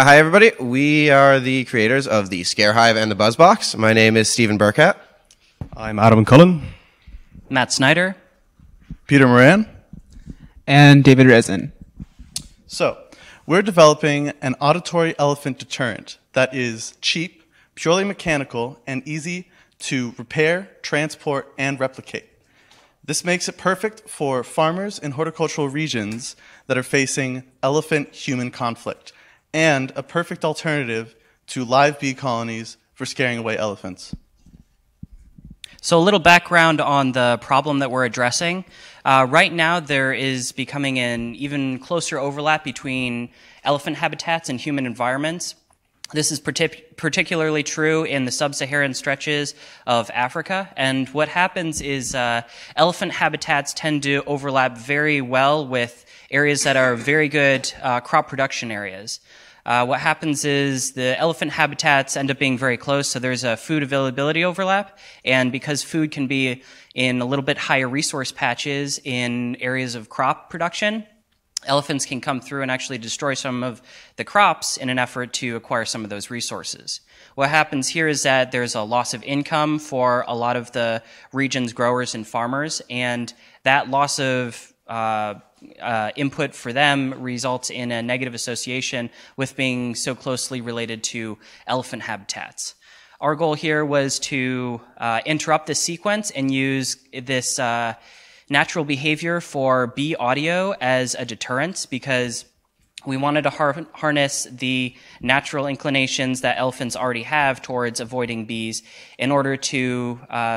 Hi, everybody. We are the creators of the Scare Hive and the Buzzbox. My name is Stephen Burcat. I'm Adam Cullen. Matt Snider. Peter Moran. And David Rosen. So, we're developing an auditory elephant deterrent that is cheap, purely mechanical, and easy to repair, transport, and replicate. This makes it perfect for farmers in horticultural regions that are facing elephant-human conflict, and a perfect alternative to live bee colonies for scaring away elephants. So a little background on the problem that we're addressing. Right now there is becoming an even closer overlap between elephant habitats and human environments. This is particularly true in the sub-Saharan stretches of Africa. And what happens is elephant habitats tend to overlap very well with areas that are very good crop production areas. What happens is the elephant habitats end up being very close, so there's a food availability overlap, and because food can be in a little bit higher resource patches in areas of crop production, elephants can come through and actually destroy some of the crops in an effort to acquire some of those resources. What happens here is that there's a loss of income for a lot of the region's growers and farmers, and that loss of input for them results in a negative association with being so closely related to elephant habitats. Our goal here was to interrupt this sequence and use this natural behavior for bee audio as a deterrent, because we wanted to harness the natural inclinations that elephants already have towards avoiding bees in order to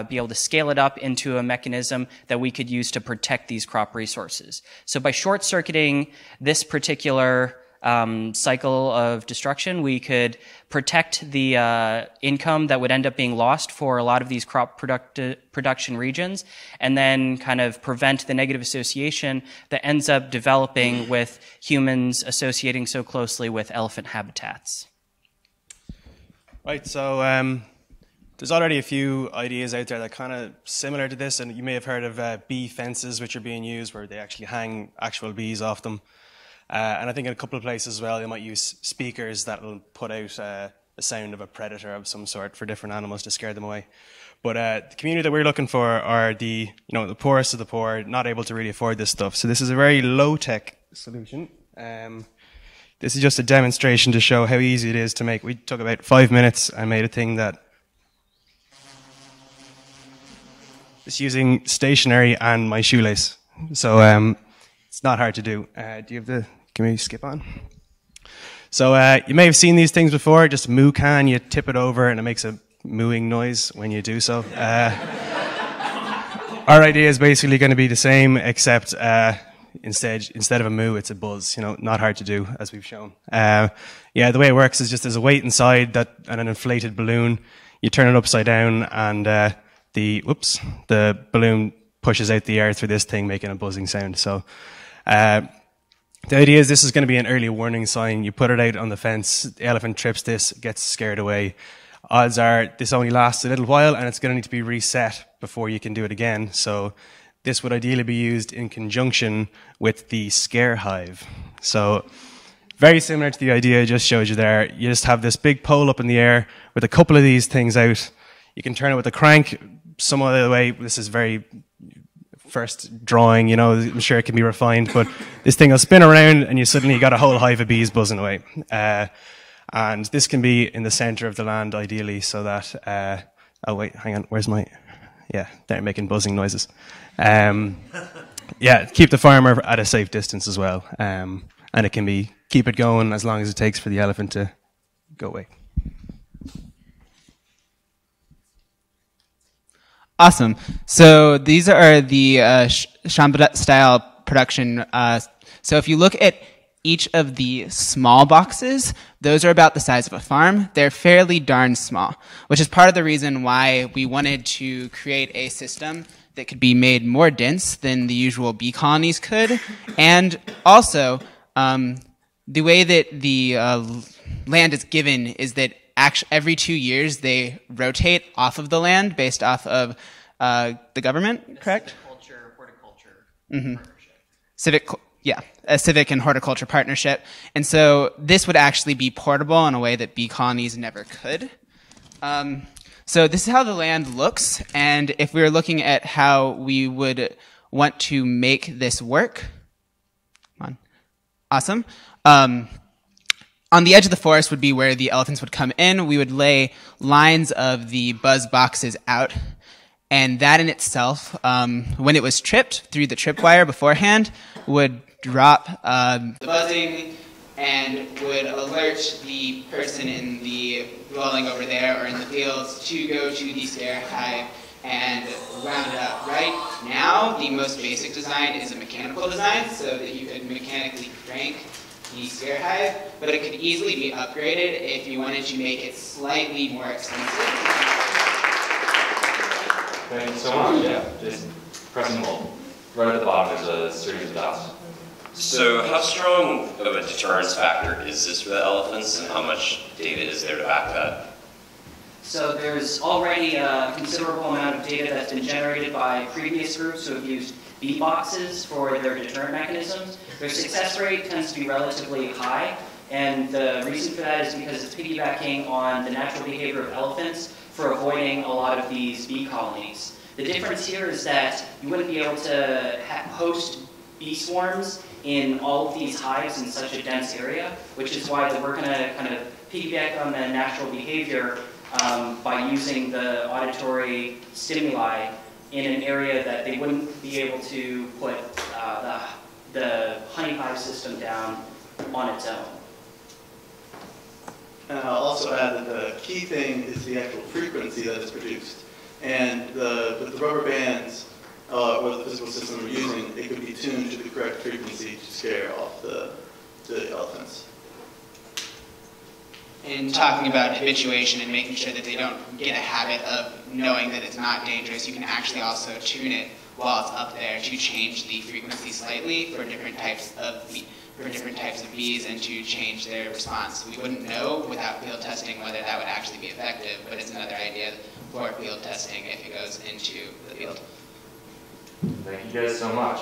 be able to scale it up into a mechanism that we could use to protect these crop resources. So by short-circuiting this particular cycle of destruction, we could protect the income that would end up being lost for a lot of these crop production regions, and then kind of prevent the negative association that ends up developing with humans associating so closely with elephant habitats. Right, so there's already a few ideas out there that are kind of similar to this, and you may have heard of bee fences which are being used where they actually hang actual bees off them. And I think in a couple of places as well, they might use speakers that will put out the sound of a predator of some sort for different animals to scare them away. But the community that we're looking for are the poorest of the poor, not able to really afford this stuff. So this is a very low-tech solution. This is just a demonstration to show how easy it is to make. We took about 5 minutes and made a thing that is using stationery and my shoelace. So it's not hard to do. Do you have the? Can we skip on? So you may have seen these things before. Just a moo can, you tip it over, and it makes a mooing noise when you do so. Our idea is basically going to be the same, except instead of a moo, it's a buzz. Not hard to do, as we've shown. The way it works is just there's a weight inside and an inflated balloon. You turn it upside down, and the balloon pushes out the air through this thing, making a buzzing sound. So. The idea is this is going to be an early warning sign. You put it out on the fence, the elephant trips this, gets scared away. Odds are this only lasts a little while and it's going to need to be reset before you can do it again. So this would ideally be used in conjunction with the Scare Hive. So very similar to the idea I just showed you there. You just have this big pole up in the air with a couple of these things out. You can turn it with a crank some other way. This is very first drawing, I'm sure it can be refined, but this thing will spin around and you suddenly got a whole hive of bees buzzing away. And this can be in the center of the land ideally so that, oh wait, hang on, where's they're making buzzing noises. Keep the farmer at a safe distance as well. And it can keep it going as long as it takes for the elephant to go away. Awesome. So these are the Shamba-style production. So if you look at each of the small boxes, those are about the size of a farm. They're fairly darn small, which is part of the reason why we wanted to create a system that could be made more dense than the usual bee colonies could. And also, the way that the land is given is that every 2 years they rotate off of the land based off of the government, correct? Horticulture partnership. Yeah. a civic and horticulture partnership. And so this would actually be portable in a way that bee colonies never could. So this is how the land looks, and if we were looking at how we would want to make this work, come on, awesome. On the edge of the forest would be where the elephants would come in. We would lay lines of the buzz boxes out, and that in itself, when it was tripped through the tripwire beforehand, would drop the buzzing and would alert the person in the dwelling over there or in the fields to go to the scare hive and round it up. Right now, the most basic design is a mechanical design so that you could mechanically crank the scare hive, but it could easily be upgraded if you wanted to make it slightly more expensive. Thank you so much. Yeah, just pressing hold. Right at the bottom, there's a series of dots. So how strong of a deterrence factor is this for the elephants, and how much data is there to back that? So there's already a considerable amount of data that's been generated by previous groups who have used bee boxes for their deterrent mechanisms. Their success rate tends to be relatively high, and the reason for that is because it's piggybacking on the natural behavior of elephants for avoiding a lot of these bee colonies. The difference here is that you wouldn't be able to host bee swarms in all of these hives in such a dense area, which is why we're going to kind of piggyback on the natural behavior by using the auditory stimuli in an area that they wouldn't be able to put the honey hive system down on its own. And I'll also add that the key thing is the actual frequency that is produced. And with the rubber bands, or the physical system we're using, it could be tuned to the correct frequency to scare off the elephants. In talking about habituation and making sure that they don't get a habit of knowing that it's not dangerous, you can actually also tune it while it's up there to change the frequency slightly for different types of bees and to change their response. We wouldn't know without field testing whether that would actually be effective, but it's another idea for field testing if it goes into the field. Thank you guys so much.